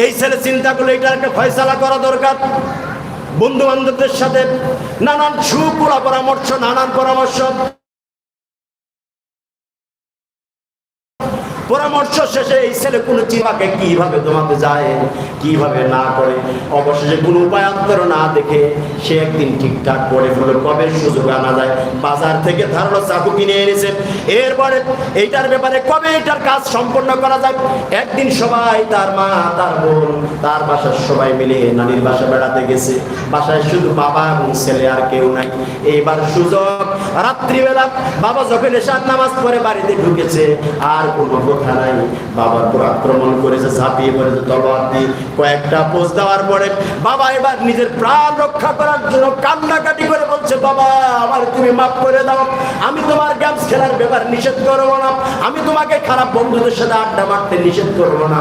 এই ছেলে চিন্তা করলে এটার একটা ফয়সালা করা দরকার। বন্ধু বান্ধবদের সাথে নানান সুপুরা পরামর্শ, নানান পরামর্শ শেষে এই ছেলে কোন চিন্তাকে কিভাবে দমাতে যায়, কিভাবে না করে, অবশেষে কোন উপায়ান্তর না দেখে সে একদিন ঠিকঠাক করে ফেলে। কবে সুযোগ আনা যায়, বাজার থেকে ধারালো চাকু কিনে এনেছে। এরপরে এইটার ব্যাপারে কবে এটার কাজ সম্পন্ন করা যায়। একদিন সবাই, তার মা, তার বোন, তার বাসার সবাই মিলে নানির বাসা বেড়াতে গেছে। বাসায় শুধু বাবা এবং ছেলে, আর কেউ নাই। এইবার সুযোগ, রাত্রিবেলা বাবা যখন এশার নামাজ পড়ে বাড়িতে ঢুকেছে, আর কোনো কথা নাই, বাবার উপর আক্রমণ করেছে, ঝাঁপিয়ে পড়েছে তলোয়ার দিয়ে। কয়েকটা পোজ দেওয়ার পরে বাবা এবার নিজের প্রাণ রক্ষা করার জন্য কান্নাকাটি করে বলছে, বাবা আমার তুমি মাফ করে দাও, আমি তোমার গেমস খেলার ব্যাপার নিষেধ করবো না, আমি তোমাকে খারাপ বন্ধুদের সাথে আড্ডা মারতে নিষেধ করবো না।